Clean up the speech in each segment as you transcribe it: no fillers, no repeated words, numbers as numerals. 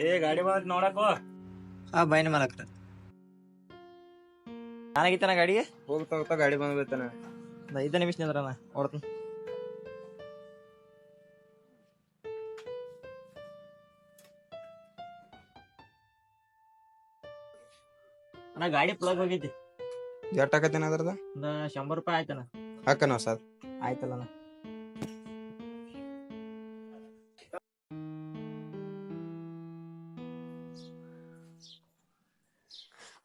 ಏ ಗಾಡಿ ಬಂದ್ ನೋಡಕೋ. ಹಾ ಬೈನಿ ಮಾಲಕ್ರ ನಾನಾಗಿತ್ತಾನ ಗಾಡಿಗೆ ಹೋಗ್ತಾ ಗಾಡಿ ಬಂದ್ಬಿಡ್ತಾನ. 5 ನಿಮಿಷ ನಿಂದ್ರಣ ಓಡ್ತೀನಿ. ಅಣ್ಣ ಗಾಡಿ ಪ್ಲಗ್ ಹೋಗೈತಿ. ಎಷ್ಟ್ ಆಕತ್ತೇನ ಅದ್ರದ? ಒಂದು 100 ರೂಪಾಯಿ ಆಯ್ತಣ್ಣ. ಹಾಕನ ಸರ್. ಆಯ್ತಲ್ಲಣ್ಣ.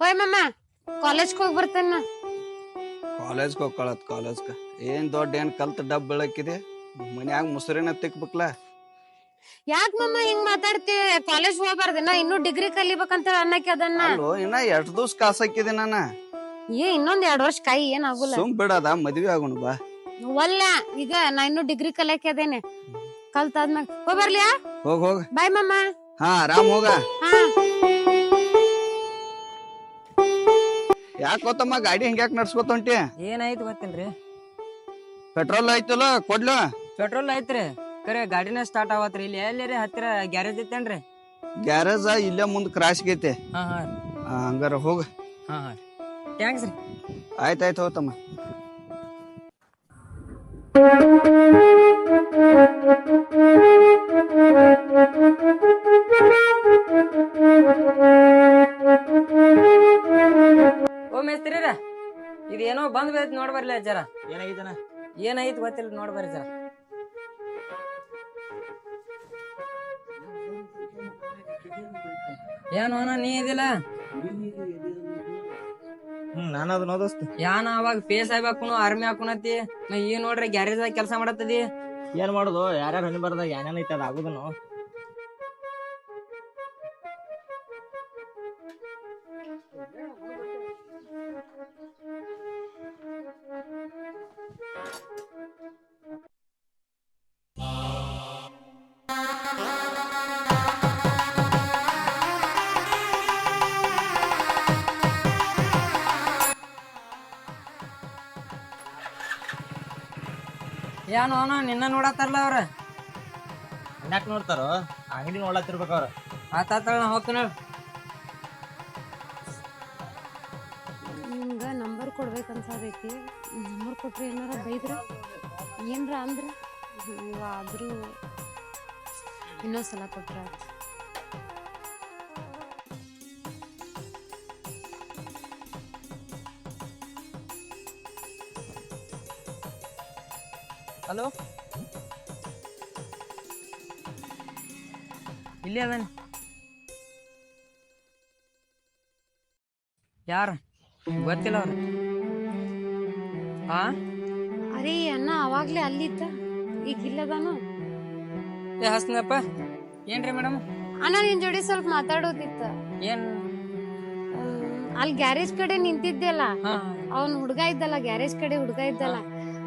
ಓಯ್ ಮಮ್ಮ ಕಾಲೇಜ್ಗೆ ಹೋಗಿ ಬರ್ತೇನ. ಕಾಲೇಜ್ಗೆ ಹೋಗ್ಕೊಳತ್ ಕಾಲೇಜ್ಗ ಏನ್ ದೊಡ್ಡ ಏನ್ ಕಲ್ತ್ ಡಬ್ ಬೆಳಕಿದೆ ಮನ್ಯಾಗ ಮುಸರಿನ ತಿಕ್ಬೇಕಲ್ಲ. ಯಾಕ್ ಮಮ್ಮ ಹಿಂಗ್ ಮಾತಾಡ್ತಿ? ಕಾಲೇಜ್ ಹೋಗ್ಬಾರ್ದಿನ ಇನ್ನೂ ಡಿಗ್ರಿ ಕಲಿಬೇಕಂತ ಅನ್ನಕ್ಕೆ ಅದನ್ನ. ಅಲ್ಲೋ ಇನ್ನ 2 ದಿವ್ಸ ಕಾಸಾಕಿದೆ ನಾನ. ಇನ್ನೊಂದ್ 2 ವರ್ಷ ಕಾಯಿ ಏನಾಗುಲ್ಲ. ಸುಮ್ ಬಿಡದ ಮದ್ವಿ ಆಗೋಣ ಬಾ. ಒಲ್ಲ ಈಗ ನಾ ಇನ್ನೂ ಡಿಗ್ರಿ ಕಲಿಯಕ್ಕೆ ಅದೇನೆ. ಕಲ್ತಾದ್ಮ್ಯಾಗ ಹೋಗ್ ಬರ್ಲಿಯಾ? ಹೋಗ್ ಬಾಯ್ ಮಮ್ಮ. ಹಾ ಆರಾಮ್ ಹೋಗ. ಹಾ ಯಾಕ ಗೊತ್ತಮ್ಮ ಗಾಡಿ ಹಿಂಗ್ಯಾಕ್ ನಡ್ಸ್ಕೊತ ಹೊಂಟಿ? ಏನಾಯ್ತು ಗೊತ್ತಿಲ್ರಿ. ಪೆಟ್ರೋಲ್ ಐತಲ್ಲ ಕೊಡ್ಲು. ಪೆಟ್ರೋಲ್ ಐತ್ರಿ ಕರೆ ಗಾಡಿನ ಸ್ಟಾರ್ಟ್ ಆಗತ್ರಿ. ಇಲ್ಲಿ ಎಲ್ಲೇರಿ ಹತ್ತಿರ ಗ್ಯಾರೇಜ್ ಐತೇನ್ರಿ? ಗ್ಯಾರೇಜ್ ಇಲ್ಲೇ ಮುಂದ್ ಕ್ರಾಶ್ ಗೈತೆ. ಹಾ ಹಾ ಹಂಗಾರ ಹೋಗ. ಹಾ ಹಾ ಥ್ಯಾಂಕ್ಸ್ ರೀ. ಆಯ್ತಾಯ್ತು ಹೋತಮ್ಮ. ಓ ಮೇಸ್ತ್ರಿರ ಇದೇನೋ ಬಂದ್ ಬೈತ್ ನೋಡ್ ಬರ್ಲಿ ಜರ. ಏನಾಗಿತ್ತಣ್ಣ? ಏನಾಯ್ತು ಗೊತ್ತಿಲ್ಲ ನೋಡ್ ಬರ್ರಿ ಜರ. ಏನು ಅಣ್ಣ ನೀ ಇದಿಲ್ಲ? ನಾನು ಅದು ನೋದೋಸ್ತಿ. ಯಾನ ಅವಾಗ ಪೇಸ್ ಆಗ್ಬೇಕು ಆರ್ಮಿ ಹಾಕುನತಿ ಈ ನೋಡ್ರಿ ಗ್ಯಾರೇಜ್ ಆಗಿ ಕೆಲಸ ಮಾಡತ್ತದಿ. ಏನ್ ಮಾಡುದು ಯಾರ್ಯಾರು ಹನಿ ಬರ್ದಾಗ ಏನೇನೈತೆ ಅದು ಆಗುದನು. ಏನು ಅಣ್ಣ ನಿನ್ನ ನೋಡತ್ತಾರಲ್ಲ ಅವ್ರ? ಯಾಕೆ ನೋಡ್ತಾರೋ ಅಂಗಡಿ ನೋಡ್ಲತ್ತಿರ್ಬೇಕು ಅವ್ರ. ಆತಾತಳ ನಾ ಹೋಗ್ತೀನಿ. ನಿಮ್ಗ ನಂಬರ್ ಕೊಡ್ಬೇಕನ್ಸದೈತಿ. ನಂಬರ್ ಕೊಟ್ರೆ ಏನಾರ ಬೈದ್ರ ಏನ್ರ ಅಂದ್ರ ಆದ್ರೂ ಇನ್ನೊಂದ್ಸಲ ಕೊಟ್ರ ಆಯ್ತು. ಹಲೋ ಇಲ್ಲಿ ಅದಾನೆ. ಯಾರ ಗೊತ್ತಿಲ್ಲ ಅವ್ರು. ಹಾ ಅರೇ ಅಣ್ಣ ಅವಾಗ್ಲೇ ಅಲ್ಲಿದ್ದ ಈಗ ಇಲ್ಲದಾನು. ಏ ಹಸ್ನಪ್ಪ. ಏನ್ರಿ ಮೇಡಮ್? ಅಣ್ಣ ನಿನ್ ಜೋಡಿ ಸ್ವಲ್ಪ ಮಾತಾಡೋದಿತ್ತ. ಏನ್? ಅಲ್ಲಿ ಗ್ಯಾರೇಜ್ ಕಡೆ ನಿಂತಿದ್ದೆಲ್ಲ ಹಾ ಅವ್ನ್ ಹುಡ್ಗ ಇದ್ದಲ್ಲ, ಗ್ಯಾರೇಜ್ ಕಡೆ ಹುಡ್ಗ ಇದ್ದಲ್ಲ,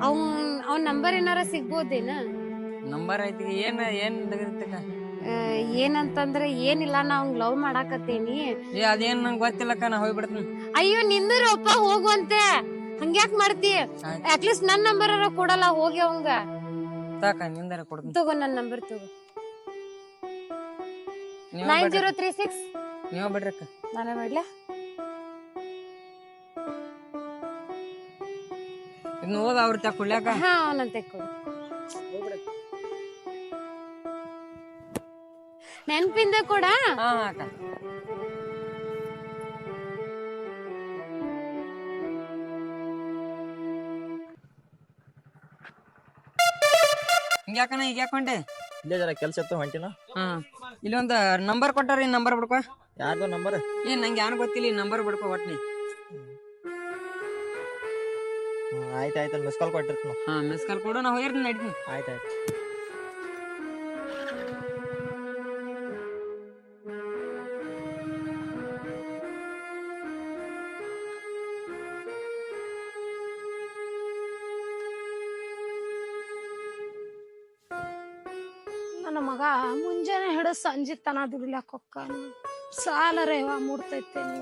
ಅವ್ನ್ ನಂಬರ್ ಏನಾರ ಸಿಗ್ಬೋದೇನ? ನಂಬರ್ ಐತಿ. ಏನ್ ತೆಗೆದಿತ್ತಕ್ಕ? ಏನಂತಂದ್ರೆ ಏನಿಲ್ಲ, ನಾ ಅವ್ನ್ ಲವ್ ಮಾಡಾಕತ್ತೇನಿ. ಏ ಅದೇನ್ ನಂಗೆ ಗೊತ್ತಿಲ್ಲಕ್ಕ, ನಾ ಹೋಗ್ಬಿಡ್ತೀನಿ. ಅಯ್ಯೋ ನಿಂದ್ರಪ್ಪ ಹೋಗುವಂತೆ, ಹಂಗ್ಯಾಕ್ ಮಾಡ್ತಿ? ಅಟ್ಲೀಸ್ಟ್ ನನ್ ನಂಬರ್ ಕೊಡಲ್ಲ ಹೋಗಿ ಅವಂಗ. ತಾಕ ನಿಂದರ ಕೊಡ್ತೀನಿ. ತಗೋ ನನ್ ನಂಬರ್ ತಗೋ. 9036. ನೀವ ಬಿಡ್ರಕ್ಕ. ನಾನೇ ಮಾಡ್ಲಾ? ಇನ್ನು ಹೋದ ಅವ್ರ ತಾ ಕುಳ್ಯಾಕ. ಹಾ ಅವನಂತೆ ಕೊಡು. ನೆನ್ಪಿಂದ ಕೊಡ. ಹಾ ಅಕ್ಕ. ಹಿಂಗ್ಯಾಕನ ಈಗ ಯಾಕೊಂಡೆ? ಇಲ್ಲೇ ಜರ ಕೆಲ್ಸ ಇತ್ತು ಹೊಂಟಿನ. ಹಾ ಇಲ್ಲಿ ಒಂದು ನಂಬರ್ ಕೊಟ್ಟಾರ. ಈ ನಂಬರ್ ಬಿಡ್ಕೊ. ಯಾರ್ದು ನಂಬರ್? ಏನ್ ನಂಗೆ ಯಾರು ಗೊತ್ತಿಲ್ಲ. ಈ ನಂಬರ್ ಬಿಡ್ಕೊ ಒಟ್ನಿ. ಆಯ್ತಾಯ್ತು ಮಿಸ್ ಕಾಲ್ ಕೊಟ್ಟಿರ್ತೀನಿ. ಹಾ ಮಿಸ್ ಕಾಲ್ ಕೊಡು, ನಾ ಹೋಗಿರ್ತೀನಿ ನಡೀತೀನಿ. ಆಯ್ತಾಯ್ತು. ನನ್ನ ಮಗ ಮುಂಜಾನೆ ಹಿಡಿದು ಸಂಜೆ ತನ ದುಡಿಲಾಕ ಹೊಕ್ಕಾನ. ಸಾಲ ರೇವ ಮುಡ್ತೈತೇನೆ.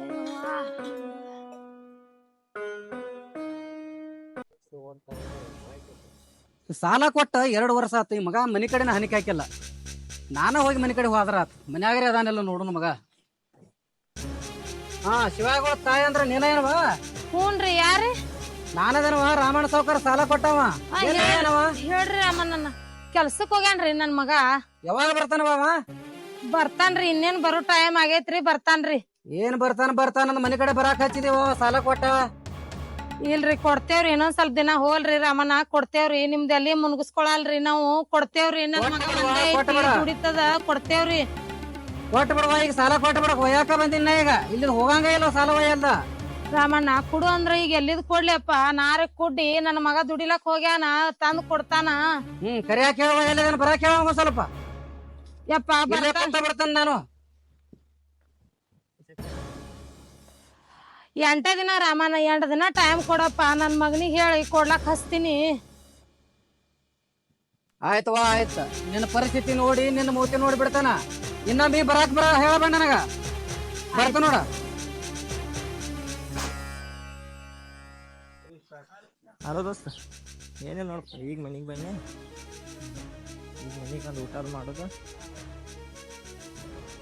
ಸಾಲ ಕೊಟ್ಟ 2 ವರ್ಷ ಆತ. ಈ ಮಗ ಮನಿ ಕಡೆನ ಹನಿಕೆ ಹಾಕಿಲ್ಲ. ನಾನ ಹೋಗಿ ಮನೆ ಕಡೆ ಹೋದ್ರ ಆತ್ ಮನ್ಯಾಗ್ರೆ ಅದಾನೆಲ್ಲ ನೋಡು ಮಗ. ಹಾ ಶಿವಾಗಳ ತಾಯಿ ಅಂದ್ರ ನೀನೇನವ? ಹ್ಞೂನ್ರಿ ಯಾರು? ನಾನದನವ ರಾಮಣ್ಣ ಸಾವ್ಕಾರ ಸಾಲ ಕೊಟ್ಟವ. ಹೇಳ್ರಿ ರಾಮಣ್ಣನ ಕೆಲ್ಸಕ್ ಹೋಗ್ಯಾನ್ರಿ ನನ್ ಮಗ. ಯಾವಾಗ ಬರ್ತಾನವ ಅವ? ಬರ್ತಾನ್ರಿ, ಇನ್ನೇನ್ ಬರೋ ಟೈಮ್ ಆಗೈತ್ರಿ, ಬರ್ತಾನ್ರಿ. ಏನ್ ಬರ್ತಾನ ಮನೆ ಕಡೆ ಬರಾಕ್ ಹಚ್ಚಿದೇವ ಸಾಲ ಕೊಟ್ಟವ. ಇಲ್ರಿ ಕೊಡ್ತೇವ್ರಿ, ಇನ್ನೊಂದ್ ಸ್ವಲ್ಪ ದಿನ ಹೋಲ್ರಿ ರಾಮಣ್ಣ, ಕೊಡ್ತೇವ್ರಿ. ನಿಮ್ದು ಅಲ್ಲಿ ಮುನ್ಗಿಸ್ಕೊಳಲ್ರಿ, ನಾವು ಕೊಡ್ತೇವ್ರಿ. ನನ್ ಮಗ ದುಡಿತದ, ಕೊಡ್ತೇವ್ರಿ. ಕೊಟ್ಟು ಬಿಡುವ ಈಗ ಸಾಲ ಕೊಟ್ಟು ಬಿಡಕ್ ಒಯ್ಯಾಕ ಬಂದಿನ ಈಗ ಇಲ್ಲಿ ಹೋಗಂಗ ಇಲ್ಲ ಸಾಲ ಒಯ್ಯಲ್ದ. ರಾಮಣ್ಣ ಕೊಡು ಅಂದ್ರ ಈಗ ಎಲ್ಲಿದ್ ಕೊಡ್ಲಿಯಪ್ಪ? ನಾರೇ ಕುಡ್ಡಿ ನನ್ ಮಗ ದುಡಿಲಕ್ ಹೋಗ್ಯಾನ, ತಂದ್ ಕೊಡ್ತಾನ. ಕರಿಯಾಕ ಹೇಳುವ ಎಲ್ಲ ಬರಾಕ್ ಹೇಳುವ ಸ್ವಲ್ಪ. ಯಪ್ಪ ಬರ್ತಾನ ನಾನು 8 ದಿನ ರಾಮಣ್ಣ, 8 ದಿನ ಟೈಮ್ ಕೊಡಪ್ಪ. ನನ್ ಮಗನಿಗೆ ಹೇಳಿ ಕೊಡ್ಲಕ್ ಹಚ್ತೀನಿ. ಆಯ್ತವಾ ಆಯ್ತ, ನಿನ್ನ ಪರಿಸ್ಥಿತಿ ನೋಡಿ ನಿನ್ನ ಮೂತಿ ನೋಡಿ ಬಿಡ್ತಾನ. ಇನ್ನೊಮ್ಮೆ ಬರಾಕ್ ಹೇಳಬೇಡ ನನಗ. ಬರ್ತ ನೋಡ. ಹಲೋ ದೋಸ್ತ, ಏನಿಲ್ಲ ನೋಡಪ್ಪ, ಈಗ ಮನೆಗೆ ಬನ್ನಿ. ಈಗ ಮನೆಗೆ ಒಂದು ಊಟ ಮಾಡೋದು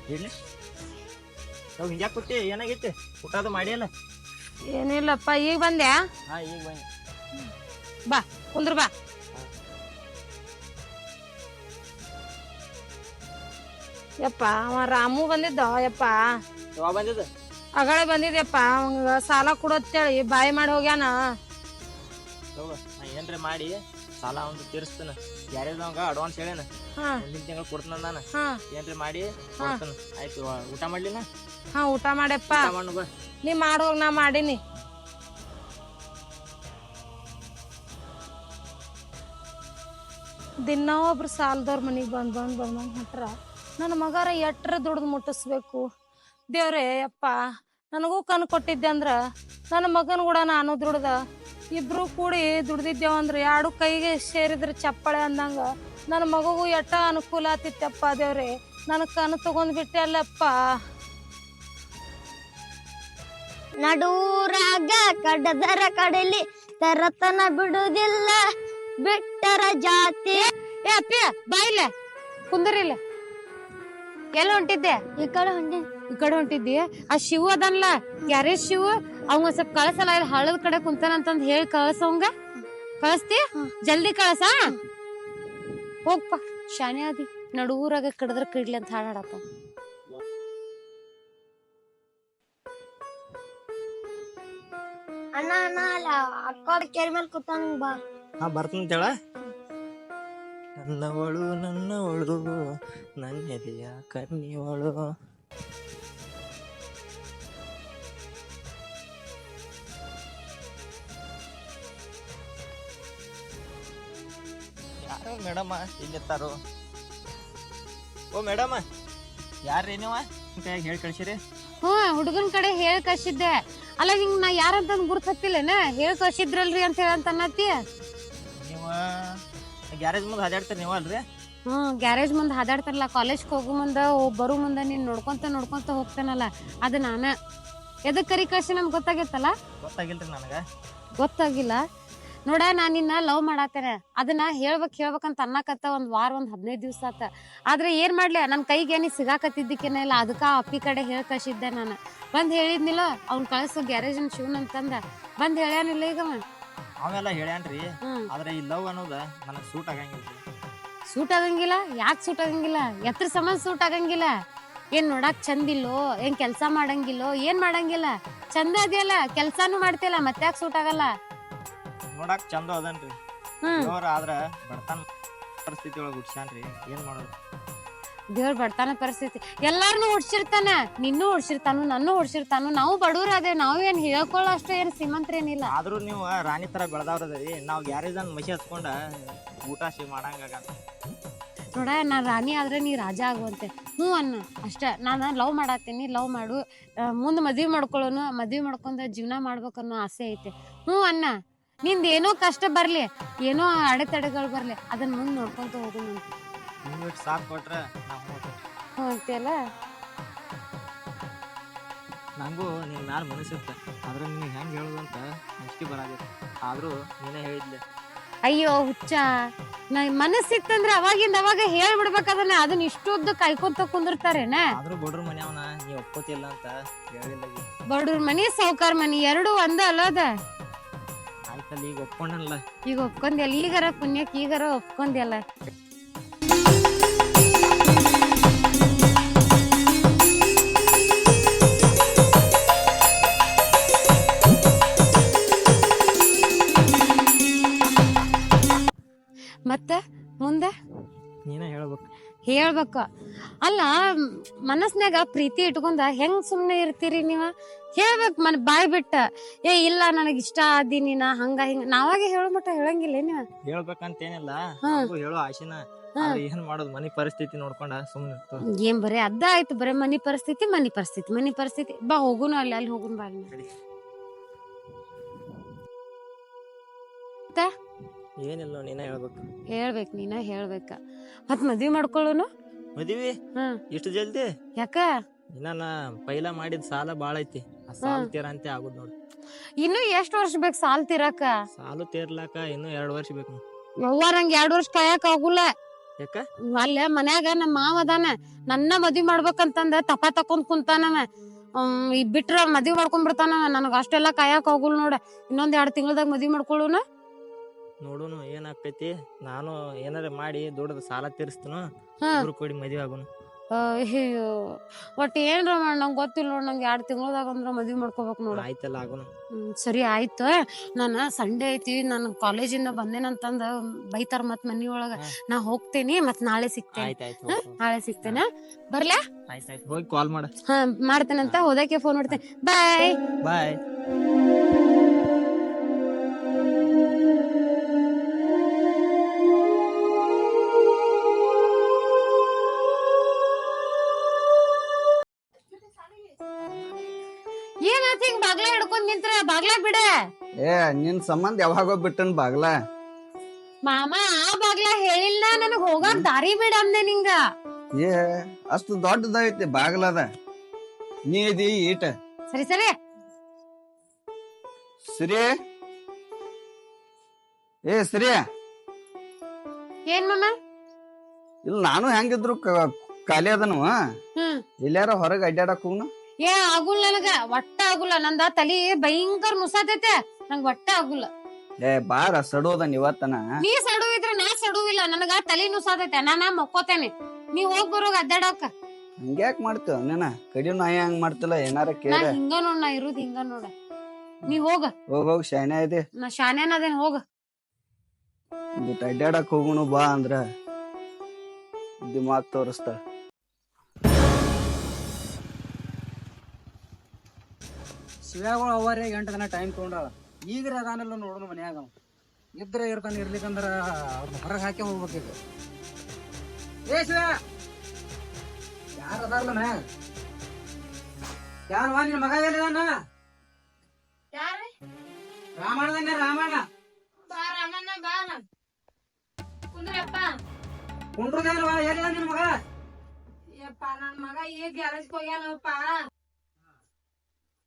ಹೇಳಿ. ನಾವು ಹಿಂಗ್ಯಾಕೆ ಕೊಟ್ಟಿ? ಏನಾಗೈತಿ? ಊಟ ಅದು ಮಾಡಿಯಲ್ಲ? ಏನಿಲ್ಲಪ್ಪ, ಈಗ ಬಂದ್ಯಾ? ಹಾ ಈಗ ಬನ್ನಿ. ಬಾ ಕುಂದ್ರ ಬಾ. ಯಪ್ಪ ಅವ ರಾಮು ಬಂದಿದ್ದ. ಯಪ್ಪ ಯಾವಾಗ ಬಂದಿದ್ದ? ಅಗಳೆ ಬಂದಿದ್ಯಪ್ಪ. ಅವಂಗ ಸಾಲ ಕೊಡೋತ್ತೇಳಿ ಬಾಯಿ ಮಾಡಿ ಹೋಗ್ಯಾನ. ನಾ ಏನ್ರಿ ಮಾಡಿ ಸಾಲ ಒಂದು ತೀರಿಸ್ತಾನ. ಯಾರ್ಯಾಗ ಅಡ್ವಾನ್ಸ್ ಹೇಳೇನ, ಮುಂದಿನ ತಿಂಗಳು ಕೊಡ್ತಾನ ನಾನು. ಏನ್ರಿ ಮಾಡಿ ಕೊಡ್ತಾನ. ಆಯ್ತು, ಊಟ ಮಾಡ್ಲಿನ? ಹಾ ಊಟ ಮಾಡಪ್ಪ. ಬಾ. ನೀ ಮಾಡೋಗ್ ನಾ ಮಾಡೀನಿ. ದಿನ ಒಬ್ರು ಸಾಲದವ್ರ ಮನಿಗ್ ಬಂದ್ ಹೊಂಟ್ರ ನನ್ನ ಮಗಾರ ಎಟ್ರ ದುಡ್ದು ಮುಟ್ಟಿಸ್ಬೇಕು. ದೇವ್ರೇ ಯಪ್ಪ, ನನಗೂ ಕಣ್ ಕೊಟ್ಟಿದ್ದೆ ಅಂದ್ರ ನನ್ನ ಮಗನ್ ಕೂಡ ನಾನು ದುಡ್ದ ಇಬ್ರು ಕೂಡಿ ದುಡ್ದಿದ್ದೇವಂದ್ರ 2 ಕೈಗೆ ಸೇರಿದ್ರೆ ಚಪ್ಪಳೆ ಅಂದಂಗ ನನ್ನ ಮಗಗೂ ಎಟ್ಟ ಅನುಕೂಲ ಆತಿತ್ತಪ್ಪ. ದೇವ್ರೆ ನನ್ ಕಣ್ ತಗೊಂಡ್ ಬಿಟ್ಟೆ ಅಲ್ಲಪ್ಪ. ನಡೂರಾಗ ಕಡದರ ಕಡಲಿ ತರತನ ಬಿಡುದಿಲ್ಲ, ಬಿಟ್ಟರ ಜಾತಿ. ಏ ಅಪ್ಪ ಬಾಯಿಲ್ಲ, ಕುಂದರಿಲ್ಲ. ಎಲ್ಲ ಹೊಂಟಿದ್ದೆ? ಈ ಕಡೆ ಹೊಂಟಿ. ಈ ಕಡೆ ಹೊಂಟಿದ್ದಿ? ಆ ಶಿವ ಅದನ್ಲ, ಯಾರೇ ಶಿವ, ಅವಂಗ ಸ್ವಲ್ಪ ಕಳಸಲ್ಲ, ಇಲ್ಲಿ ಹಳ್ಳದ ಕಡೆ ಕುಂತಾನಂತಂದ್ ಹೇಳಿ ಕಳ್ಸವಂಗ. ಕಳಿಸ್ತಿ? ಜಲ್ದಿ ಕಳಸ. ಹೋಗ್ಪ, ಶಾನೆ ಆದಿ. ನಡೂರಾಗ ಕಡದ್ರ ಕಿಡ್ಲಿ ಅಂತ ಹಾಡಾಡತ್ತ. ಅಣ್ಣ ಅಣ್ಣ ಅಲ್ಲ ಅಕ್ಕ ಕೆರೆ ಮೇಲೆ ಕೂತಾನ, ಬಾ. ಹಾ ಬರ್ತಂತೇಳ. ನನ್ನವಳು ನನ್ನವಳು ನನ್ನೆದೆಯ ಕನ್ನಿವಳು. ಯಾರೋ ಮೇಡಮ್ಮ ಇಲ್ಲಿರ್ತಾರೋ. ಓ ಮೇಡಮ್ಮ, ಯಾರ್ರಿ ನೀವ? ಹೇಳಿ ಕಳ್ಸಿರಿ. ಹುಡುಗನ್ ಕಡೆ ಹೇಳಿ ಕಳ್ಸಿದ್ದೆ. ಅಲ್ಲ ನಿಂಗ್ ನಾ ಯಾರಂತ ಗುರ್ತತ್ತಿಲ್ಲೇನ? ಹೇಳಿ ಕಳ್ಸಿದ್ರಲ್ರಿ ಅಂತ ಹೇಳಂತನ್ನತ್ತಿ. ನೀವ ಗ್ಯಾರೇಜ್ ಮುಂದೆ ಹಾದಾಡ್ತೀರಿ ನೀವ ಅಲ್ರಿ? ಗ್ಯಾರೇಜ್ ಮುಂದೆ ಹಾದಾಡ್ತಾರಲ್ಲ, ಕಾಲೇಜ್ಗೆ ಹೋಗೋ ಮುಂದ ಬರೋ ಮುಂದ ನೀನ್ ನೋಡ್ಕೊಂತ ಹೋಗ್ತಾನಲ್ಲ, ಅದು ನಾನ. ಎದಕ್ ಕರಿ ಕಳ್ಸಿ ನಮ್ಗೆ ಗೊತ್ತಾಗೈತಲ್ಲ? ಗೊತ್ತಾಗಿಲ್ರಿ ನನಗ. ಗೊತ್ತಾಗಿಲ್ಲ ನೋಡ, ನಾನ್ ನಿನ್ನ ಲವ್ ಮಾಡಾತೇನೆ. ಅದನ್ನ ಹೇಳ್ಬೇಕಂತ ಅನ್ನಕತ್ತ 1 ವಾರ 15 ದಿವ್ಸ ಆತ. ಆದ್ರೆ ಏನ್ ಮಾಡ್ಲಿ, ನನ್ ಕೈಗೆ ನೀ ಸಿಗಾಕತ್ತಿದ್ದಕ್ಕೇನ ಇಲ್ಲ. ಅದಕ್ಕ ಅಪ್ಪಿ ಕಡೆ ಹೇಳಿ ಕಳ್ಸಿದ್ದೆ ನಾನು. ಬಂದ್ ಹೇಳಿದ್ನಿಲ್ಲ ಅವ್ನ್ ಕಳ್ಸು ಗ್ಯಾರೇಜ್ ಶಿವನ್ ಅಂತಂದ. ಬಂದ್ ಹೇಳ್ಯಾನಿಲ್ಲ ಈಗ ಅವೆಲ್ಲ ಹೇಳ್ಯಾನ್ರಿ. ಆದ್ರೆ ಈ ಲವ್ ಅನ್ನೋದ ನನಗ್ ಸೂಟ್ ಆಗಂಗಿಲ್ರಿ. ಸೂಟ್ ಆಗಂಗಿಲ್ಲ? ಯಾಕೆ ಸೂಟ್ ಆಗಂಗಿಲ್ಲ? ಎತ್ರ ಸಂಬಂಧ ಸೂಟ್ ಆಗಂಗಿಲ್ಲ? ಏನ್ ನೋಡಾಕ್ ಚಂದಿಲ್ಲೋ, ಏನ್ ಕೆಲ್ಸ ಮಾಡಂಗಿಲ್ಲೋ, ಏನ್ ಮಾಡಂಗಿಲ್ಲ? ಚಂದ ಅದಿಯಲ್ಲ, ಕೆಲ್ಸಾನು ಮಾಡ್ತಿಯಲ್ಲ, ಮತ್ತೆ ಯಾಕೆ ಸೂಟ್ ಆಗಲ್ಲ? ನೋಡಾಕ್ ಚಂದ ಅದನ್ರಿ, ಆದ್ರ ಬಡತನ ಪರಿಸ್ಥಿತಿ ಒಳಗ ಹುಡ್ಸ್ಯಾನ್ರಿ. ಏನ್ ಮಾಡೋದು? ದೇವ್ರ ಬಡತನ ಪರಿಸ್ಥಿತಿ ಎಲ್ಲಾರನು ಹುಡ್ಸಿರ್ತಾನ. ನಿನ್ನೂ ಹುಡ್ಸಿರ್ತಾನು, ನನ್ನೂ ಹುಡ್ಸಿರ್ತಾನು. ನಾವು ಬಡವ್ರ ಅದೇ, ನಾವ್ ಏನ್ ಹೇಳ್ಕೊಳ್ಳೋ ಅಷ್ಟು ಏನ್ ಶ್ರೀಮಂತರೇನಿಲ್ಲ. ಆದ್ರೂ ನೀವು ರಾಣಿ ತರ ಬೆಳೆದವ್ರದರಿ. ನಾವ್ ಗ್ಯಾರೇಜ್ ಮಸಿ ಹಚ್ಕೊಂಡ ಊಟ ಮಾಡಂಗ ನೋಡ, ನಾನ್ ರಾಣಿ ಆದ್ರೆ ನೀ ರಾಜ ಆಗುವಂತೆ. ಅನ್ನ ಅಷ್ಟ. ನಾನು ಲವ್ ಮಾಡಾತೀನಿ, ಲವ್ ಮಾಡು, ಮುಂದ್ ಮದ್ವಿ ಮಾಡ್ಕೊಳ್ಳೋನು, ಮದ್ವಿ ಮಾಡ್ಕೊಂಡ ಜೀವನ ಮಾಡ್ಬೇಕನ್ನೋ ಆಸೆ ಐತೆ. ಅನ್ನ ನಿಂದ ಏನೋ ಕಷ್ಟ ಬರ್ಲಿ, ಏನೋ ಅಡೆತಡೆಗಳು ಬರ್ಲಿ, ಅದನ್ನ ಮುಂದ್ ನೋಡ್ಕೊಂತ ಹೋಗೋಣ. ಸಾಥ್ ಕೊಟ್ರ ಅಂತೆಲ್ಲ. ನಂಗೂ ನಿನ್ ಮ್ಯಾಲ ಮನಸ್ಸಿತ್ತ, ಆದ್ರೆ ನಿನಗೆ ಹೆಂಗ್ ಹೇಳುದಂತ ಅಷ್ಟೇ ಬರಾಗೈತಿ. ಆದ್ರೂ ನೀನೇ ಹೇಳಿದ್ಲೆ ಅಯ್ಯೋ ಹುಚ್ಚ ಮನಸ್ಸಿತ್ತಂದ್ರೆ ಅವಾಗಿಂದ ಅವಾಗ ಹೇಳ್ಬಿಡ್ಬೇಕದನ್ನ ಅದನ್ನ ಇಷ್ಟುದ್ದ ಕಾಯ್ಕೊಂತ ಕುಂದಿರ್ತಾರೇನ ಆದ್ರೂ ಬಡ್ರ ಮನ್ಯಾವನ ನೀ ಒಪ್ಕೋತಿಲ್ಲ ಅಂತ ಹೇಳಿಲ್ಲ ಈಗ. ಬಡವ್ರ ಮನಿ ಸಾವ್ಕಾರ್ ಮನಿ ಎರಡು ಒಂದ ಅಲ್ಲದ ಆಯ್ತಲ್ಲ ಈಗ ಒಪ್ಕೊಂಡಲ್ಲ. ಈಗ ಒಪ್ಕೊಂದ್ಯಲ್ಲ ಈಗಾರ ಪುಣ್ಯಕ್ ಈಗಾರ ಒಪ್ಕೊಂದ್ಯಲ್ಲ. ಮತ್ತ ಮುಂದ ನೀನ ಹೇಳ್ಬೇಕು. ಹೇಳ್ಬೇಕ ಅಲ್ಲ ಮನಸ್ನ್ಯಾಗ ಪ್ರೀತಿ ಇಟ್ಕೊಂಡ ಹೆಂಗ್ ಸುಮ್ನೆ ಇರ್ತೀರಿ ನೀವ ಹೇಳ್ಬೇಕ್ ಬಾಯ್ ಬಿಟ್ಟ ಏ ಇಲ್ಲ ನನಗ್ ಇಷ್ಟ ಆದಿ ನೀನ ಹಂಗ ಹಿಂಗ ನಾವಾಗೆ ಹೇಳೋ ಮಟ್ಟ ಹೇಳಂಗಿಲ್ಲ ನೀವ ಹೇಳ್ಬೇಕಂತೇನಿಲ್ಲ, ಹಾ. ಹೇಳೋ ಆಶಿನ. ಹಾ. ಆದ್ರೆ ಏನ್ ಮಾಡೋದು, ಮನಿ ಪರಿಸ್ಥಿತಿ ನೋಡ್ಕೊಂಡ ಸುಮ್ನೆ ಇರ್ತಾವ. ಏನ್ ಬರೀ ಅದ ಆಯ್ತು ಬರೀ ಮನಿ ಪರಿಸ್ಥಿತಿ ಬಾ ಹೋಗುನು ಅಲ್ಲಿ ಹೋಗುನ್ ಬಾ ಅಲ್ಲಿ. ಏನಿಲ್ಲ, ನೀನ ಹೇಳ್ಬೇಕು. ಹೇಳ್ಬೇಕ್ ನೀನ ಹೇಳ್ಬೇಕ ಮತ್ ಮದ್ವಿ ಮಾಡ್ಕೊಳ್ಳೋನು. ಮದ್ವಿ ಹ್ಮ್ ಇಷ್ಟು ಜಲ್ದಿ ಯಾಕ ಇನ್ನ ಪೈಲ ಮಾಡಿದ ಸಾಲ ಬಾಳ ಐತಿ. ಆ ಸಾಲ ತೀರಂತೆ ಆಗುದ್ ನೋಡು. ಇನ್ನು ಎಷ್ಟ್ ವರ್ಷ ಬೇಕು ಸಾಲ್ ತೀರಾಕ? ಸಾಲು ತೀರ್ಲಾಕ ಇನ್ನು 2 ವರ್ಷ ಬೇಕು. ಯವ್ವ ನಂಗ್ 2 ವರ್ಷ ಕಾಯಕ್ ಆಗುಲ್ಲ. ಯಾಕ? ಅಲ್ಲೇ ಮನ್ಯಾಗ ನಮ್ಮ ಮಾವ ಅದಾನ, ನನ್ನ ಮದ್ವಿ ಮಾಡ್ಬೇಕಂತಂದ ತಪ ತಕೊಂಡ್ ಕುಂತಾನವ. ಈ ಬಿಟ್ರ ಮದ್ವಿ ಮಾಡ್ಕೊಂಡ್ ಬಿಡ್ತಾನವ. ನನಗ ಅಷ್ಟೆಲ್ಲಾ ಕಾಯಕ್ ಆಗುಲ್ ನೋಡ. ಇನ್ನೊಂದ್ 2 ತಿಂಗಳದಾಗ ಮದ್ವಿ ಮಾಡ್ಕೊಳ್ಳೋಣ. ನೋಡುನು ಏನಾಕೈತಿ. ನಾನು ಏನಾರ ಮಾಡಿ ದೊಡ್ಡದ ಸಾಲ ತೀರಿಸ್ತನು, ಹಾ. ಇಬ್ರು ಕೂಡಿ ಮದ್ವಿ ಆಗುನು. ಅಯ್ಯೋ ಒಟ್ ಏನ್ರ ಮಾಡ್ ನಂಗೆ ಗೊತ್ತಿಲ್ಲ ನೋಡ್. ನಂಗೆ 2 ತಿಂಗಳದಾಗ ಅಂದ್ರ ಮದ್ವಿ ಮಾಡ್ಕೋಬೇಕು ನೋಡ. ಆಯ್ತಲ್ಲ ಆಗುನು. ಸರಿ ಆಯ್ತು. ನಾನು ಸಂಡೇ ಐತಿ, ನಾನು ಕಾಲೇಜಿಂದ ಬಂದೇನಂತಂದ ಬೈತಾರ ಮತ್ ಮನಿ ಒಳಗ. ನಾ ಹೋಗ್ತೇನಿ, ಮತ್ ನಾಳೆ ಸಿಗ್ತೇನೆ. ಆಯ್ತಾಯ್ತು ನಾಳೆ ಸಿಗ್ತೇನೆ, ಬರ್ಲಾ? ಆಯ್ತಾಯ್ತು, ಹೋಗಿ ಕಾಲ್ ಮಾಡ. ಹಾ ಮಾಡ್ತೇನಂತ, ಹೋದಕ್ಕೆ ಫೋನ್ ಮಾಡ್ತೇನೆ. ಬಾಯ್ ಬಾಯ್. ಏನಾತ ಹಿಂಗ್ ಬಾಗ್ಲ ಹಿಡ್ಕೊಂಡ್ ನಿಂತ್ರ? ಬಾಗ್ಲ ಬಿಡ. ಏ ನಿನ್ ಸಂಬಂಧ ಯಾವಾಗೋ ಬಿಟ್ಟನ್ ಬಾಗ್ಲ. ಮಾಮ ಆ ಬಾಗ್ಲ ಹೇಳಿಲ್ಲ ನನಗ್ ಹೋಗಾಕ್ ದಾರಿ ಬಿಡ ಅಂದೆ ನಿಂಗ. ಏ ಅಷ್ಟು ದೊಡ್ಡದೈತಿ ಬಾಗ್ಲದ, ನೀ ಇದಿ ಈಟ. ಸರಿ ಸರಿ ಸಿರಿ, ಏ ಸಿರಿ. ಏನ್ ಮಾಮ? ಇಲ್ಲ ನಾನು ಹೆಂಗಿದ್ರು ಖಾಲಿ ಅದನು. ಹ್ಮ್ ಎಲ್ಲಾರ ಹೊರಗೆ ಅಡ್ಡಾಡಕ್ ಹೋಗ್ನು. ಏ ಆಗುಲ್ಲ ನನಗ, ಒಟ್ಟ ಆಗುಲ್ಲ. ನಂದ ತಲಿ ಭಯಂಕರ ನುಸಾತೈತೆ, ನಂಗ್ ಒಟ್ಟ ಆಗುಲ್ಲ. ಏ ಬಾರ ಸಡೋದನ್ ಇವತ್ತನ. ನೀ ಸಡು ಇದ್ರೆ ನಾ ಸಡುವಿಲ್ಲ, ನನಗ ತಲಿ ನುಸಾತೈತೆ. ನಾ ಮಕ್ಕೋತೇನೆ, ನೀ ಹೋಗ್ ಬರೋಗ ಅಡ್ಡಾಡಕ. ಹಂಗ್ಯಾಕ್ ಮಾಡ್ತೇವ ನೀನ? ಕಡಿ ನಾಯಿ ಹಂಗ್ ಮಾಡ್ತಿಲ್ಲ, ಏನಾರ ನಾ ಕೇಳ. ಹಿಂಗ ನೋಡ್, ನಾ ಇರುದ್ ಹಿಂಗ ನೋಡ. ನೀ ಹೋಗ. ಹೋಗ್ ಶಾನೆ ಇದೆ. ನಾ ಶಾನ್ಯಾನ ಅದೇನ್, ಹೋಗ. ಬಿಟ್ಟು ಅಡ್ಡಾಡಕ್ ಹೋಗುನು ಬಾ ಅಂದ್ರ ದಿಮಾಗ್ ತೋರಿಸ್ತಾಳ. ಶಿವ್ಯಾಗಳು ಅವರೇ 8 ದಿನ ಟೈಮ್ ತಗೊಂಡಾಳ. ಈಗ್ರ ಅದಾನೆಲ್ಲ ನೋಡೋಣ ಮನ್ಯಾಗ. ಇದ್ರೆ ಇರ್ತಾನೆ, ಇರ್ಲಿಕ್ಕಂದ್ರ ಅವ್ರನ್ನ ಹೊರಗೆ ಹಾಕಿ ಹೋಗ್ಬೇಕೀಗ. ಏ ಶಿವ, ಯಾರ ಅದಾರಲ್ಲ ಮನ್ಯಾಗ? ಯಾರು ನಿನ್ ಮಗ ಎಲ್ಲಿದಾನ? ರಾಮಣ್ಣ ರಾಮಣ್ಣ ಕುಂಡ್ರದೇನವ? ಎಲ್ಲಿದ ನಿನ್ ಮಗ? ನನ್ ಮಗ ಈಗ ಗ್ಯಾರೇಜ್ ಹೋಗ್ಯಾನಪ್ಪ.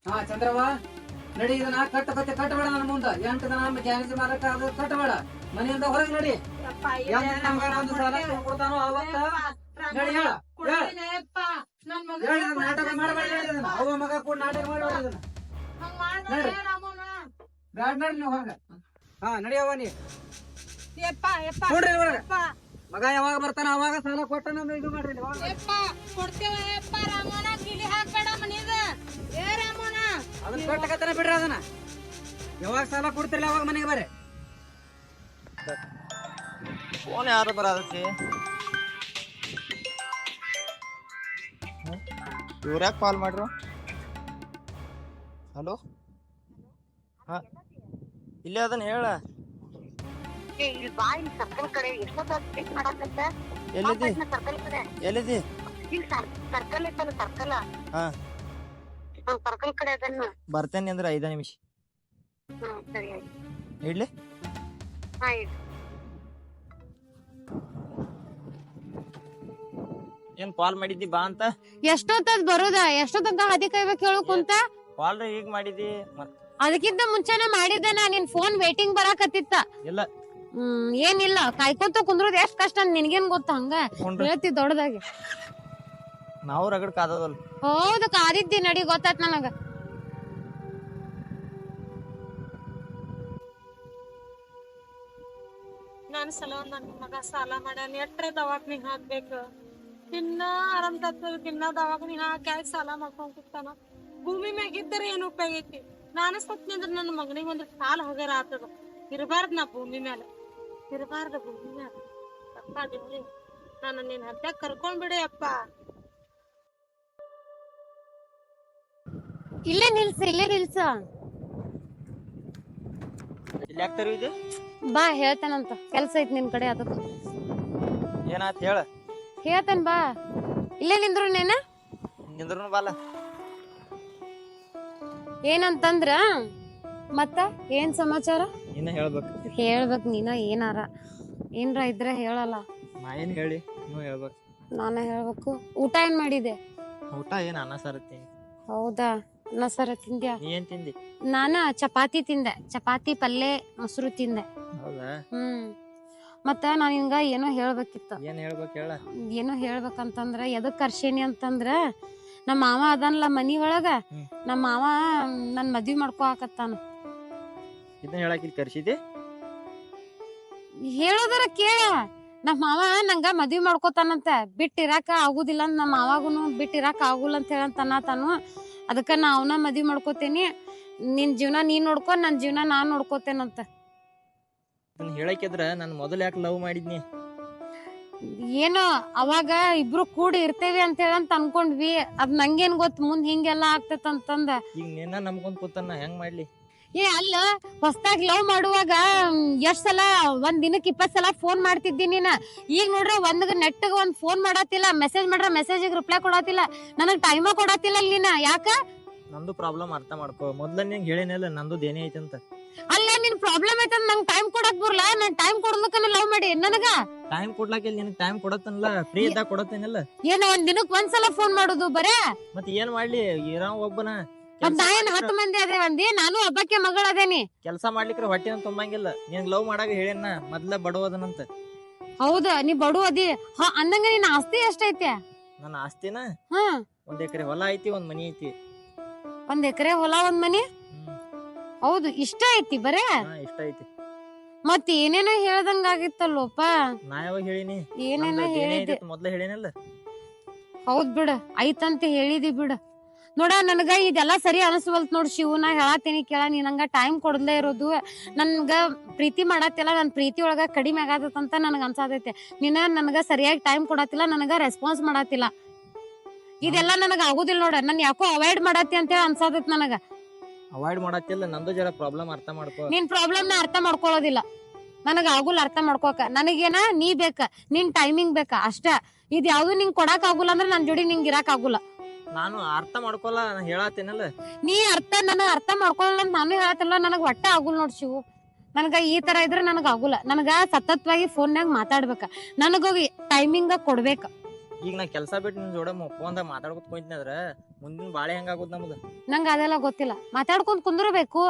ಹಾ ಚಂದ್ರವ್ವ, ನಡಿ. ಇದನ್ನ ಕಟ್ಟಬೇಡ ನನ್ನ ಮುಂದ. 8 ದಿನ ಗ್ಯಾರೇಜ್ ಮಾಲಕ ಅದು ಕಟ್ಟಬೇಡ. ಮನೆಯಿಂದ ಹೊರಗೆ ನಡಿ. ಕೊಡ್ತಾನೋ ಅವತ್ತ ನಡಿ. ಹೇಳ ನಾಟಕ ಮಾಡಬೇಡ. ಅವ ಮಗ ಕೂಡ ನಾಟಕ ಮಾಡಬೇಡ. ಬ್ಯಾಡ್ ನಡಿ ನೀವು ಹೊರಗ. ಹಾ ನಡಿಯವ್ವ ನೀ. ನೋಡ್ರಿ ಇವ್ರ ಮಗ ಯಾವಾಗ ಬರ್ತಾನ ಅವಾಗ ಸಾಲ ಕೊಟ್ಟನ ಇದು ಮಾಡ್ರಿ. ಅದನ್ನ ಕಟ್ಟಕತ್ತನ ಬಿಡ್ರಿ. ಅದನ್ನ ಯಾವಾಗ ಸಾಲ ಕೊಡ್ತಿರ್ಲಿ ಅವಾಗ ಮನೆಗೆ ಬರ್ರಿ. ಫೋನ್ ಯಾರು ಬರದೈತಿ? ಇವ್ರ್ಯಾಕ ಕಾಲ್ ಮಾಡ್ರು? ಹಲೋ, ಹಾ ಇಲ್ಲೇ ಅದನ್ನ ಹೇಳ. ಎಲ್ಲಿದಿ? ಹಾ ಬರ್ತೇನೆ ಅಂದ್ರೆ 5 ನಿಮಿಷ. ಇಡ್ಲಿ. ಏನ್ ಕಾಲ್ ಮಾಡಿದ್ದಿ ಬಾ ಅಂತ? ಎಷ್ಟೊತ್ತದ್ ಬರೋದ? ಎಷ್ಟೊತ್ತಂಕ ಹದಿ ಕಾಯ್ಬೇಕು ಹೇಳು ಕುಂತ? ಕಾಲ್ ಈಗ ಮಾಡಿದಿ. ಅದಕ್ಕಿಂತ ಮುಂಚೆನೆ ಮಾಡಿದ್ದೆ. ನಿನ್ ಫೋನ್ ವೇಟಿಂಗ್ ಬರಾಕತ್ತಿತ್ತ. ಇಲ್ಲ ಏನಿಲ್ಲ ಕಾಯ್ಕೊಂತ ಕುಂದ್ರದ್ ಎಷ್ಟ್ ಕಷ್ಟ ಅಂತ ನಿನ್ಗೇನ್ ಗೊತ್ತ ಹಂಗ ಹೇಳ್ತಿ ದೊಡ್ಡದಾಗಿ. ನಾವು ರಗಡ್ ಕಾದದಲ್ಲ. ಹೌದು ಕಾದಿದ್ದಿ ನಡಿ ಗೊತ್ತಾತ್ ನನಗ. ನನ್ ಸಲ ನನ್ ಮಗ ಸಾಲ ಮಾಡ್ಯಾನ ಎಟ್ರೆ ದವಾಖಾನಿಗ್ ಹಾಕ್ಬೇಕು. ದಿನ ಆರಾಮ್ ತಪ್ಪ ದಿನ ದವಾಖಾನಿಗ್ ಹಾಕಿ ಸಾಲ ಮಾಡ್ಕೊಂಡ್ ಕೂತಾನ. ಭೂಮಿ ಮ್ಯಾಗ ಇದ್ದರೆ ಏನ್ ಉಪಯೋಗ ಐತಿ? ನಾನು ಸತ್ನಿಂದ್ರ ನನ್ನ ಮಗನಿಗೆ ಒಂದ್ ಸಾಲ ಹೋಗ್ಯಾರ ಆತದ. ಇರಬಾರ್ದು ನಾ ಭೂಮಿ ಮೇಲೆ, ಇರಬಾರ್ದು ಭೂಮಿ ಮೇಲೆ. ಅಪ್ಪ ದಿಲ್ಲಿ ನಾನು ನಿನ್ ಹದ್ದ ಕರ್ಕೊಂಡ್ ಬಿಡಿ ಅಪ್ಪ. ಇಲ್ಲೇ ನಿಲ್ಸ ಇಲ್ಲಿ ಯಾಕೆ ಇದು ಬಾ ಹೇಳ್ತಾನಂತ ಕೆಲ್ಸ ಐತಿ ನಿನ್ ಕಡೆ ಅದಕ್ಕ ಏನಾತ್ ಹೇಳ. ಹೇಳ್ತಾನ ಬಾ. ಇಲ್ಲೇ ನಿಂದ್ರು ನೇನ ನಿಂದ್ರೂ ಬಾಲ. ಏನಂತಂದ್ರ ಮತ್ತ ಏನ್ ಸಮಾಚಾರ ಇನ್ನ ಹೇಳ್ಬೇಕು. ಹೇಳ್ಬೇಕ್ ನೀನ ಏನ್ರ ಇದ್ರೆ ಹೇಳಲ್ಲ. ನಾ ಏನ್ ಹೇಳಿ ನೀವು ಹೇಳ್ಬೇಕು. ನಾನ ಹೇಳ್ಬೇಕು. ಊಟ ಏನ್ ಮಾಡಿದೆ? ಊಟ ಏನ್ ಅನ್ನ ಸಾರತ್ತೀನಿ. ಹೌದಾ ಅನ್ನ ಸಾರ ತಿಂದ್ಯಾ? ನೀ ಏನ್ ತಿಂದಿ? ನಾನ ಚಪಾತಿ ತಿಂದೆ. ಚಪಾತಿ ಪಲ್ಲೆ ಮೊಸರು ತಿಂದೆ. ಹೌದಾ? ಮತ್ತ ನಾನ್ ಹಿಂಗ ಏನೋ ಹೇಳ್ಬೇಕಿತ್ತು. ಏನ್ ಹೇಳ್ಬೇಕು ಹೇಳ. ಏನೋ ಹೇಳ್ಬೇಕಂತಂದ್ರ ಎದಕ್ ಕರ್ಸೇನಿ ಅಂತಂದ್ರ ನಮ್ಮ ಮಾವ ಅದನ್ಲ ಮನಿ ಒಳಗ ನಮ್ಮ ಮಾವ ನನ್ ಮದ್ವಿ ಮಾಡ್ಕೊಳಕತ್ತಾನ. ಇದನ್ನ ಹೇಳಕ್ ಇಲ್ಲಿ ಕರ್ಸಿದ್ದೆ? ಹೇಳೋದರ ಕೇಳ. ನಮ್ಮ ಮಾವ ನಂಗ ಮದ್ವಿ ಮಾಡ್ಕೊತಾನಂತ. ಬಿಟ್ಟಿರಾಕ ಆಗುದಿಲ್ಲ ಅಂತ ನಮ್ಮ ಮಾವಾಗುನು ಬಿಟ್ಟಿರಾಕ ಆಗುಲ್ಲ ಅಂತ ಹೇಳಂತಾನ ತಾನು. ಅದಕ್ಕ ನಾ ಅವನ ಮದ್ವಿ ಮಾಡ್ಕೋತೇನಿ. ನಿನ್ ಜೀವನ ನೀನ್ ನೋಡ್ಕೊ, ನನ್ ಜೀವನ ನಾನ್ ನೋಡ್ಕೋತೇನಂತ. ಹೇಳಕಿದ್ರ ನನ್ ಮೊದಲ್ ಯಾಕೆ ಲವ್ ಮಾಡಿದ್ನಿ? ಏನೋ ಅವಾಗ ಇಬ್ರು ಕೂಡಿ ಇರ್ತೇವಿ ಅಂತ ಹೇಳಂತ ಅನ್ಕೊಂಡ್ವಿ. ಅದ್ ನಂಗೇನ್ ಗೊತ್ತ ಮುಂದ್ ಹಿಂಗೆಲ್ಲಾ ಆಗ್ತೇತಂತಂದ. ಈಗ ನಿನ್ನ ನಂಬ್ಕೊಂಡ್ ಕೂತನ್ನ ಹೆಂಗ್ ಮಾಡ್ಲಿ? ಅಲ್ಲ ಹೊಸದಾಗಿ ಲವ್ ಮಾಡುವಾಗ ಎಷ್ಟ್ ಸಲ ಒಂದ್ ದಿನಕ್ಕೆ 20 ಸಲ ಫೋನ್ ಮಾಡ್ತಿದ್ದಿ ನೀನ. ಈಗ ನೋಡ್ರ ನೆಟ್ಗ ಒಂದ್ ಫೋನ್ ಮಾಡತ್ತಿಲ್ಲ, ಮೆಸೇಜ್ ಮಾಡ್ರ ಮೆಸೇಜ್ ರಿಪ್ಲೈ ಕೊಡತ್ತಿಲ್ಲ, ನನಗ್ ಟೈಮ ಕೊಡತ್ತಿಲ್ಲ ನೀನ. ಯಾಕ? ನಂದು ಪ್ರಾಬ್ಲಮ್ ಅರ್ಥ ಮಾಡ್ಕೋ. ಮೊದ್ಲ ನಿಂಗೆ ಹೇಳಿನಲ್ಲ ನಂದು ಏನೇ ಐತಿ ಅಂತ. ಅಲ್ಲ ನಿನ್ ಪ್ರಾಬ್ಲಮ್ ಐತ ನಂಗೆ ಟೈಮ್ ಕೊಡಕ್ ಬರಲ್ಲ. ನಾನ್ ಟೈಮ್ ಕೊಡ್ಲಕ್ಕ ಲವ್ ಮಾಡಿ ನನಗ ಟೈಮ್ ಕೊಡ್ಲಾಕ ನಿನಗ್ ಟೈಮ್ ಕೊಡತ್ತನಲ್ಲ, ಫ್ರೀ ಇದ್ದಾಗ ಕೊಡತ್ತೇನಲ್ಲ. ಏನ್ ಒಂದ್ ದಿನಕ್ ಒಂದ್ಸಲ ಫೋನ್ ಮಾಡುದು ಬರೇ? ಮತ್ ಏನ್ ಮಾಡ್ಲಿ? ಇರಾವ್ ಒಬ್ಬನ ನಾ ಏನ್ 10 ಮಂದಿ ಅದೇ ಒಂದಿ, ನಾನು ಒಬ್ಬಕ್ಕೆ ಮಗಳದೇನಿ. ಕೆಲ್ಸ ಮಾಡ್ಲಿಕ್ರ ಹೊಟ್ಟಿನ ತುಂಬಂಗಿಲ್ಲ. ನಿನ್ ಲವ್ ಮಾಡಾಗ ಹೇಳೇನ ಮೊದ್ಲ ಬಡವದನಂತ. ಹೌದ ನೀ ಬಡು ಅದಿ ಅಂದಂಗ ನಿನ್ ಆಸ್ತಿ ಎಷ್ಟೈತೆ? ನನ್ನ ಆಸ್ತಿನ ಹ 1 ಎಕರೆ ಹೊಲ ಐತಿ, 1 ಮನಿ ಐತಿ. 1 ಎಕರೆ ಹೊಲ 1 ಮನಿ? ಹೌದು ಇಷ್ಟ ಐತಿ ಬರೇ? ಇಷ್ಟ ಐತಿ. ಮತ್ ಏನೇನೋ ಹೇಳ್ದಂಗ ಆಗಿತ್ತಲ್ಲೋಪ. ನಾ ಯಾವಾಗ ಹೇಳಿನಿ? ಏನೇನೋ ಹೇಳಿದ್ದೆ ಮೊದ್ಲ ಹೇಳಿನಲ್ಲ. ಹೌದ್ ಬಿಡ, ಐತಂತ ಹೇಳಿದಿ ಬಿಡ. ನೋಡ ನನಗ ಇದೆಲ್ಲ ಸರಿ ಅನಸ್ವಲ್ತ್ ನೋಡ್ ಶಿವು. ನಾ ಹೇಳಾತೀನಿ ಕೇಳ, ನೀ ನಂಗ ಟೈಮ್ ಕೊಡ್ಲೇ ಇರೋದು. ನನ್ಗ ಪ್ರೀತಿ ಮಾಡತ್ತಿಲ್ಲ, ನನ್ ಪ್ರೀತಿ ಒಳಗ ಕಡಿಮೆ ಆಗತ್ತಂತ ನನಗ ಅನ್ಸಾತೈತೆ. ನೀನ ನನಗ ಸರಿಯಾಗಿ ಟೈಮ್ ಕೊಡತ್ತಿಲ್ಲ, ನನಗ ರೆಸ್ಪಾನ್ಸ್ ಮಾಡತ್ತಿಲ್ಲ. ಇದೆಲ್ಲ ನನಗ ಆಗುದಿಲ್ಲ ನೋಡ. ನನ್ ಯಾಕೋ ಅವಾಯ್ಡ್ ಮಾಡತ್ತಿ ಅಂತ ಹೇಳಿ ಅನ್ಸಾತೈತ್ ನನಗ. ಅವಾಯ್ಡ್ ಮಾಡತ್ತಿಲ್ಲ, ನಂದು ಜರ ಪ್ರಾಬ್ಲಮ್ ಅರ್ಥ ಮಾಡ್ಕೋ. ನಿನ್ ಪ್ರಾಬ್ಲಮ್ ನ ಅರ್ಥ ಮಾಡ್ಕೊಳ್ಳೋದಿಲ್ಲ. ನನಗ ಆಗುಲ್ಲ ಅರ್ಥ ಮಾಡ್ಕೋಕ. ನನಗೇನ ನೀ ಬೇಕ, ನಿನ್ ಟೈಮಿಂಗ್ ಬೇಕ ಅಷ್ಟ. ಇದ್ ಯಾವ್ದು ನಿಂಗ್ ಕೊಡಾಕ್ ಆಗುಲ್ಲ ಅಂದ್ರೆ ನನ್ ಜೋಡಿ ನಿಂಗ್ ಇರಾಕ್ ಆಗುಲ್ಲ. ನಾನು ಅರ್ಥ ಮಾಡ್ಕೊಲ್ಲ, ಹೇಳತ್ತೇನಲ್ಲ. ನೀ ನನಗ ಅರ್ಥ ಮಾಡ್ಕೊಳ್ಳಲ್ಲ ಅಂತ ನಾನು ಹೇಳತ್ತಿಲ್ಲ. ನನಗ ಒಟ್ಟ ಆಗುಲ್ ನೋಡ್ ಶಿವು. ನನಗ ಈ ತರ ಇದ್ರೆ ನನಗ ಆಗುಲ್ಲ. ನನಗ ಸತತವಾಗಿ ಫೋನ್ಯಾಗ ಮಾತಾಡ್ಬೇಕ, ನನಗೋಗಿ ಟೈಮಿಂಗ್ ಕೊಡ್ಬೇಕ. ಈಗ ನಾ ಕೆಲ್ಸ ಬಿಟ್ಟು ನಿನ್ ಜೋಡ ಫೋನ್ದಾಗ ಮಾತಾಡ್ಕೊತ ಕುಂತಿನಂದ್ರ ಮುಂದಿನ ಬಾಳೆ ಹೆಂಗಾಗುದ್ ನಮ್ದು? ನಂಗ ಅದೆಲ್ಲ ಗೊತ್ತಿಲ್ಲ. ಮಾತಾಡ್ಕೊಂಡ್ ಕುಂದ್ರಬೇಕು,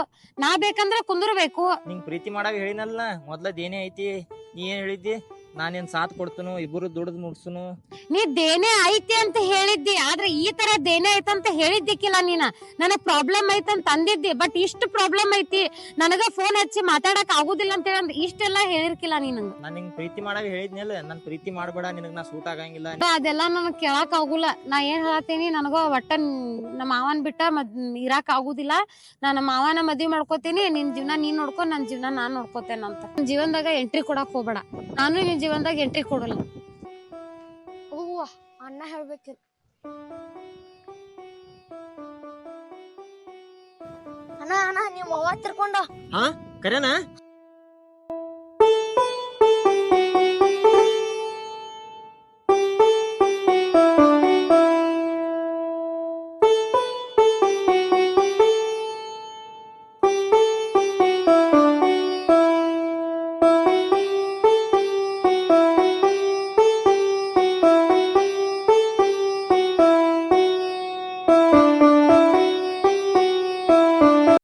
ನಾ ಬೇಕಂದ್ರ ಕುಂದ್ರಬೇಕು. ನಿಂಗ್ ಪ್ರೀತಿ ಮಾಡಾಗ ಹೇಳಿನಲ್ಲ ಮೊದ್ಲದ್ ಏನೇ ಐತಿ. ನೀ ಏನ್ ಹೇಳಿದ್ದಿ? ನಾನೇನ್ ಸಾಥ್ ಕೊಡ್ತನು, ಇಬ್ಬರು ದುಡ್ದು ಮುಡ್ಸುನು. ನೀ ದೇನೆ ಐತಿ ಅಂತ ಹೇಳಿದ್ದಿ, ಆದ್ರೆ ಈ ತರ ದೇನೆ ಐತಂತ ಹೇಳಿದ್ದಿಕ್ಕಿಲ್ಲ ನೀನ. ನನಗ್ ಪ್ರಾಬ್ಲಮ್ ಐತಂತ ಅಂದಿದ್ದಿ. ಬಟ್ ಇಷ್ಟು ಪ್ರಾಬ್ಲಮ್ ಐತಿ, ನನಗ ಫೋನ್ ಹಚ್ಚಿ ಮಾತಾಡಕ್ ಆಗುದಿಲ್ಲ ಅಂತ ಹೇಳಿ ಇಷ್ಟೆಲ್ಲಾ ಹೇಳಿರ್ಕಿಲ್ಲ ನೀ ನಂಗ. ನಾನ್ ನಿಂಗ್ ಪ್ರೀತಿ ಮಾಡಾಗ ಹೇಳಿದ್ನಲ್ಲ, ನನ್ ಪ್ರೀತಿ ಮಾಡ್ಬೇಡ, ನಿನಗ್ ನಾ ಸೂಟ್ ಆಗಂಗಿಲ್ಲ. ಅದೆಲ್ಲ ನನಗ್ ಕೇಳಾಕ್ ಆಗುಲ್ಲ. ನಾ ಏನ್ ಹೇಳತ್ತೀನಿ, ನನಗ ಒಟ್ಟ ನಮ್ಮ ಮಾವನ್ ಬಿಟ್ಟ ಇರಾಕ್ ಆಗುದಿಲ್ಲ. ನನ್ನ ಮಾವನ ಮದ್ವಿ ಮಾಡ್ಕೋತೀನಿ. ನಿನ್ ಜೀವನ ನೀನ್ ನೋಡ್ಕೊ, ನನ್ ಜೀವನ ನಾನ್ ನೋಡ್ಕೋತೇನಂತ. ನನ್ ಜೀವನದಾಗ ಎಂಟ್ರಿ ಕೊಡಾಕ್ ಹೋಗ್ಬೇಡ. ನಾನು ನಿನ್ ಜೀವನದಾಗ ಎಂಟ್ರಿ ಕೊಡಲ್ಲ. ಅಣ್ಣ ಹೇಳ್ಬೇಕು. ಅಣ್ಣ ನೀವು ಅವ್ವ ತಿರ್ಕೊಂಡ. ಹಾ ಕರೆನಾ?